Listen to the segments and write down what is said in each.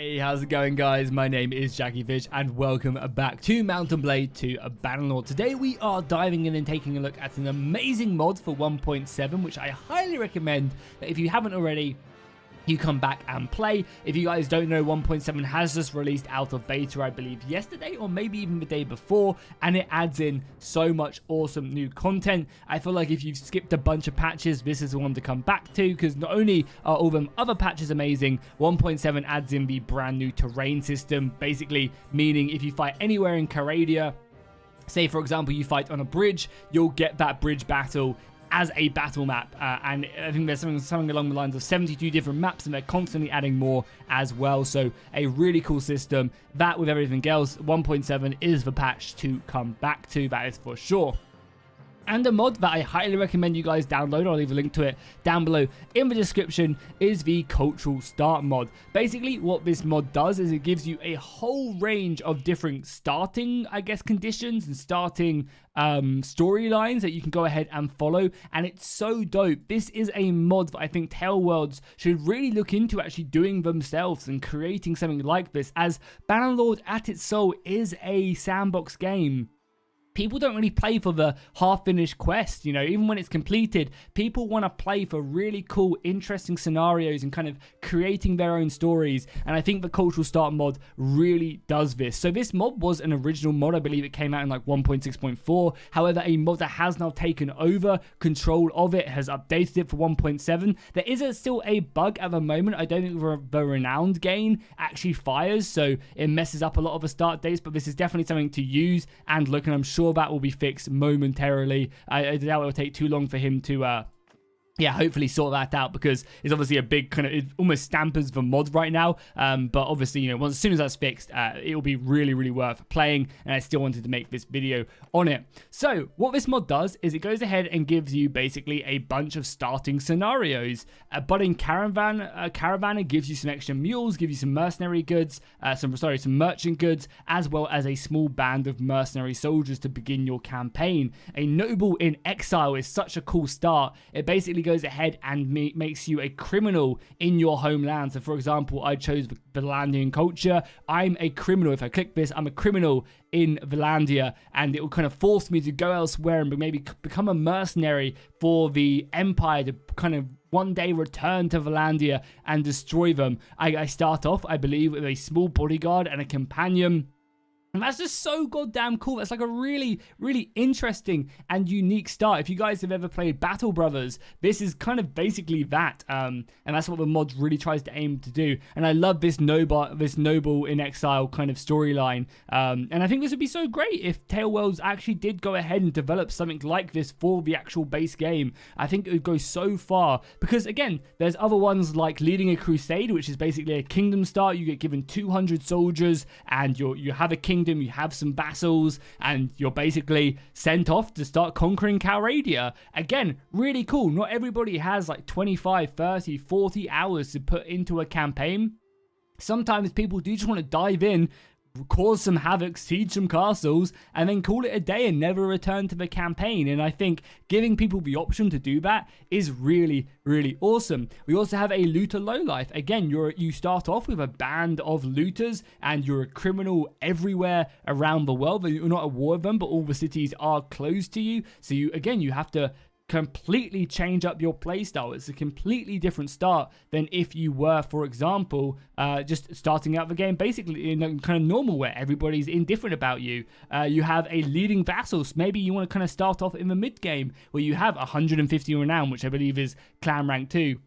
Hey, how's it going, guys? My name is Jackie Fish and welcome back to Mountain Blade to Bannerlord. Today we are diving in and taking a look at an amazing mod for 1.7, which I highly recommend that if you haven't already, you come back and play. If you guys don't know, 1.7 has just released out of beta, I believe yesterday or maybe even the day before, and it adds in so much awesome new content. I feel like if you've skipped a bunch of patches, this is the one to come back to, because not only are all them other patches amazing, 1.7 adds in the brand new terrain system, basically meaning if you fight anywhere in Caradia, say for example you fight on a bridge, you'll get that bridge battle as a battle map, and I think there's something along the lines of 72 different maps, and they're constantly adding more as well. So a really cool system. That with everything else, 1.7 is the patch to come back to, that is for sure. And a mod that I highly recommend you guys download, I'll leave a link to it down below in the description, is the Cultural Start mod. Basically, what this mod does is it gives you a whole range of different starting, I guess, conditions and starting storylines that you can go ahead and follow, and it's so dope. This is a mod that I think Tale Worlds should really look into actually doing themselves and creating something like this, as Bannerlord at its soul is a sandbox game. People don't really play for the half-finished quest, you know, even when it's completed, people want to play for really cool, interesting scenarios and kind of creating their own stories, and I think the Cultural Start mod really does this. So this mod was an original mod, I believe it came out in like 1.6.4, however, a mod that has now taken over control of it, has updated it for 1.7. There is still a bug at the moment. I don't think the renowned gain actually fires, so it messes up a lot of the start dates, but this is definitely something to use and look, and I'm sure that will be fixed momentarily. I doubt it will take too long for him to yeah, hopefully sort that out, because it's obviously a big kind of, it almost stampers the mod right now, but obviously, you know, as soon as that's fixed, it will be really worth playing, and I still wanted to make this video on it. So what this mod does is it goes ahead and gives you basically a bunch of starting scenarios, but in Caravan it gives you some extra mules, gives you some mercenary goods, some merchant goods, as well as a small band of mercenary soldiers to begin your campaign. A noble in exile is such a cool start. It basically goes ahead and makes you a criminal in your homeland. So for example, I chose Valandian culture. I'm a criminal. If I click this, I'm a criminal in Valandia, and it will kind of force me to go elsewhere and maybe become a mercenary for the Empire, to kind of one day return to Valandia and destroy them. I start off, I believe, with a small bodyguard and a companion. And that's just so goddamn cool. That's like a really interesting and unique start. If you guys have ever played Battle Brothers, this is kind of basically that. And that's what the mod really tries to aim to do. And I love this noble in exile kind of storyline. And I think this would be so great if Tale Worlds actually did go ahead and develop something like this for the actual base game. I think it would go so far. Because again, there's other ones like Leading a Crusade, which is basically a kingdom start. You get given 200 soldiers and you have a kingdom. You have some vassals, and you're basically sent off to start conquering Caradia. Again, really cool. Not everybody has like 25, 30, 40 hours to put into a campaign. Sometimes people do just want to dive in, cause some havoc, siege some castles, and then call it a day and never return to the campaign. And I think giving people the option to do that is really awesome. We also have a looter lowlife. Again, you start off with a band of looters, and you're a criminal everywhere around the world. You're not at war with them, but all the cities are closed to you. So you have to completely change up your playstyle. It's a completely different start than if you were, for example, just starting out the game basically in a kind of normal, where everybody's indifferent about you. You have a leading vassals. Maybe you want to kind of start off in the mid game where you have 150 renown, which I believe is clan rank 2.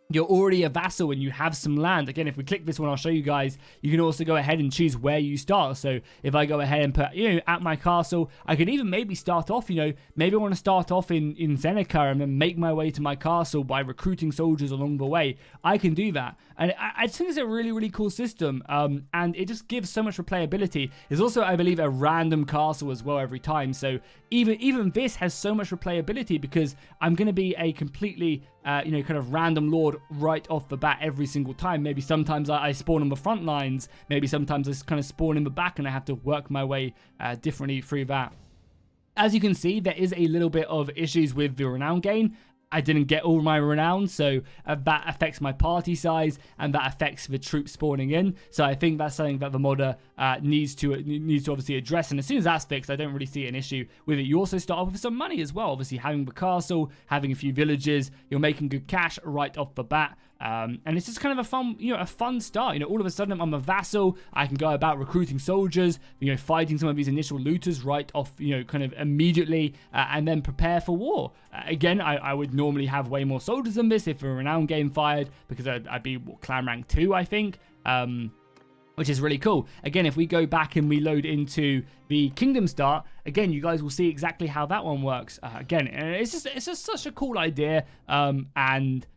You're already a vassal and you have some land. Again, if we click this one, I'll show you guys. You can also go ahead and choose where you start. So if I go ahead and put, at my castle, I could even maybe start off, maybe I want to start off in Zeneca and then make my way to my castle by recruiting soldiers along the way. I can do that. And I think it's a really cool system. And it just gives so much replayability. There's also, I believe, a random castle as well every time. So even this has so much replayability, because I'm going to be a completely kind of random lord right off the bat every single time. Maybe sometimes I spawn on the front lines. Maybe sometimes I just kind of spawn in the back and I have to work my way differently through that. As you can see, there is a little bit of issues with the renown gain. I didn't get all my renown, so that affects my party size, and that affects the troops spawning in. So I think that's something that the modder needs to obviously address. And as soon as that's fixed, I don't really see an issue with it. You also start off with some money as well. Obviously, having the castle, having a few villages, you're making good cash right off the bat. And it's just kind of a fun, a fun start. All of a sudden I'm a vassal. I can go about recruiting soldiers, fighting some of these initial looters right off, kind of immediately, and then prepare for war. Again, I would normally have way more soldiers than this if a renown game fired, because I'd be clan rank 2, I think. Which is really cool. Again, if we go back and we load into the kingdom start, again, you guys will see exactly how that one works. Again, it's just such a cool idea, and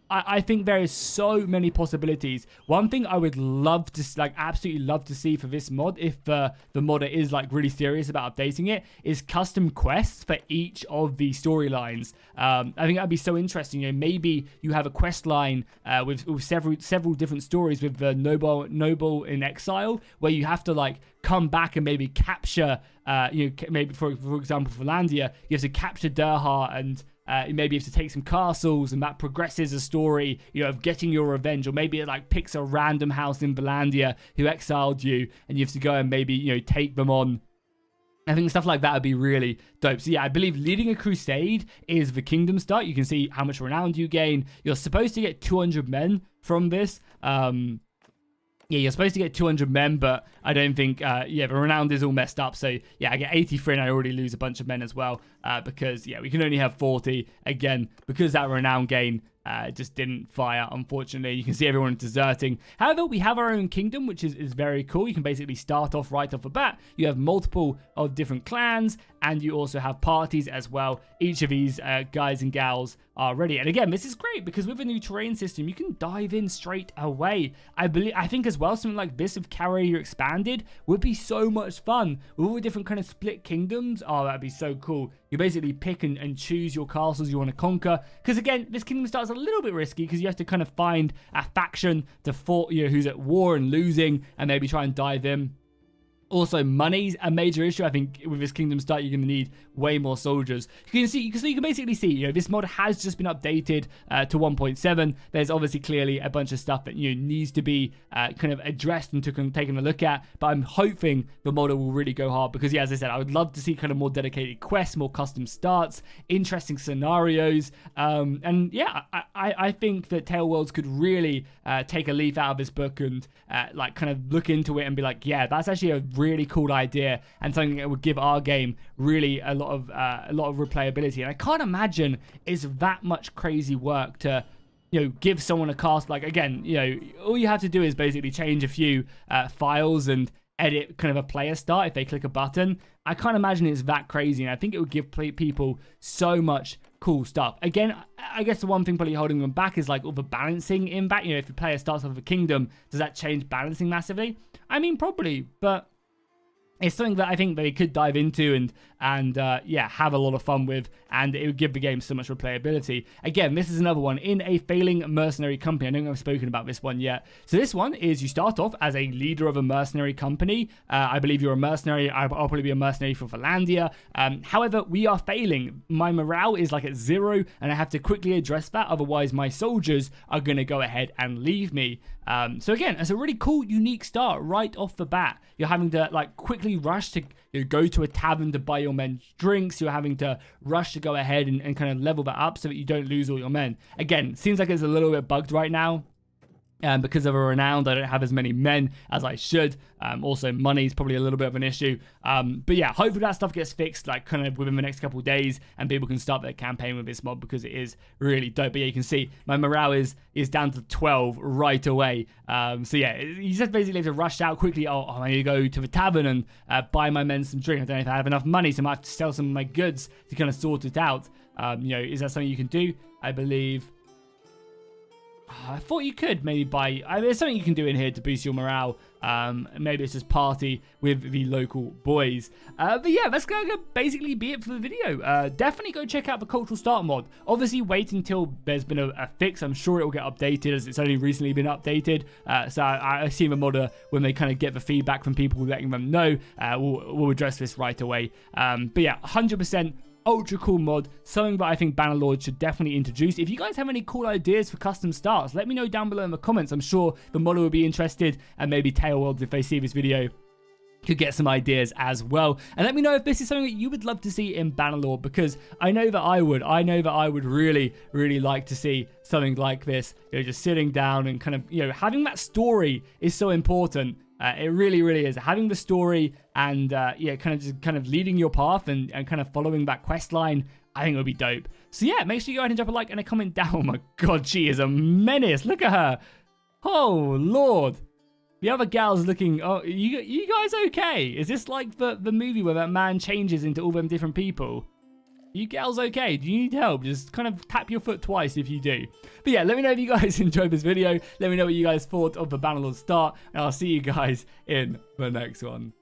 I think there is so many possibilities. One thing I would love to, absolutely love to see for this mod, if the modder is, really serious about updating it, is custom quests for each of the storylines. I think that'd be so interesting. Maybe you have a quest line with several different stories with the noble in exile, where you have to, come back and maybe capture, maybe for example, for Landia, you have to capture Durhar, and maybe you have to take some castles, and that progresses a story, of getting your revenge. Or maybe it picks a random house in Valandia who exiled you, and you have to go and maybe, take them on. I think stuff like that would be really dope. So yeah, I believe leading a crusade is the kingdom start. You can see how much renown you gain. You're supposed to get 200 men from this. Yeah, you're supposed to get 200 men, but I don't think, the renown is all messed up. So, yeah, I get 83 and I already lose a bunch of men as well, because, yeah, we can only have 40. Again, because that renown gain just didn't fire, unfortunately. You can see everyone deserting. However, we have our own kingdom, which is very cool. You can basically start off right off the bat. You have multiple of different clans, and you also have parties as well. Each of these guys and gals are ready. And again, this is great because with a new terrain system, you can dive in straight away. I think as well, something like this with Carrier Expanded would be so much fun. With all the different kind of split kingdoms, oh, that'd be so cool. You basically pick and choose your castles you want to conquer. Because again, this kingdom starts a little bit risky because you have to kind of find a faction to who's at war and losing, and maybe try and dive in. Also, money's a major issue. I think with this kingdom start, you're going to need way more soldiers. You can basically see, this mod has just been updated to 1.7. There's obviously clearly a bunch of stuff that needs to be kind of addressed and taken a look at. But I'm hoping the modder will really go hard because, yeah, as I said, I would love to see kind of more dedicated quests, more custom starts, interesting scenarios, and yeah, I think that Tale Worlds could really take a leaf out of this book and kind of look into it and be like, yeah, that's actually a really cool idea and something that would give our game really a lot of replayability. And I can't imagine it's that much crazy work to give someone a cast. Again, all you have to do is basically change a few files and edit kind of a player start if they click a button. I can't imagine it's that crazy, and I think it would give people so much cool stuff. Again, I guess the one thing probably holding them back is all the balancing impact. If the player starts off with a kingdom, does that change balancing massively? I mean, probably, but it's something that I think they could dive into and yeah, have a lot of fun with, and it would give the game so much replayability. Again, this is another one in a failing mercenary company. I don't think I've spoken about this one yet. So this one is you start off as a leader of a mercenary company. I believe you're a mercenary. I'll probably be a mercenary for Valandia. However, we are failing. My morale is at 0, and I have to quickly address that. Otherwise, my soldiers are going to go ahead and leave me. So again, it's a really cool, unique start right off the bat. You're having to quickly rush to go to a tavern to buy your men drinks. You're having to rush to go ahead and kind of level that up so that you don't lose all your men. Again, seems like it's a little bit bugged right now. Because of a renowned, I don't have as many men as I should. Also, money is probably a little bit of an issue. But yeah, hopefully that stuff gets fixed kind of within the next couple of days, and people can start their campaign with this mod because it is really dope. But yeah, you can see my morale is down to 12 right away. So yeah, you just basically have to rush out quickly. Oh, I need to go to the tavern and buy my men some drink. I don't know if I have enough money, so I might have to sell some of my goods to kind of sort it out. Is that something you can do? I believe. I thought you could maybe buy. There's something you can do in here to boost your morale. Maybe it's just party with the local boys. But yeah, that's going to basically be it for the video. Definitely go check out the cultural start mod. Obviously, wait until there's been a fix. I'm sure it will get updated as it's only recently been updated. So I assume a modder, when they kind of get the feedback from people letting them know, we'll address this right away. But yeah, 100%. ultra cool mod, something that I think Bannerlord should definitely introduce. If you guys have any cool ideas for custom starts, let me know down below in the comments. I'm sure the modder will be interested, and maybe Tailworlds, if they see this video, could get some ideas as well. And let me know if this is something that you would love to see in Bannerlord, because I know that I would. I know that I would really, really like to see something like this. You know, just sitting down and kind of, you know, having that story is so important. It really, really is. Having the story and, yeah, kind of leading your path and kind of following that quest line, I think it would be dope. So yeah, make sure you go ahead and drop a like and a comment down. Oh my God, she is a menace. Look at her. Oh, Lord. The other gal's looking, oh, you guys okay? Is this like the movie where that man changes into all them different people? You gals okay? Do you need help? Just kind of tap your foot twice if you do. But yeah, let me know if you guys enjoyed this video. Let me know what you guys thought of the Bannerlord start, and I'll see you guys in the next one.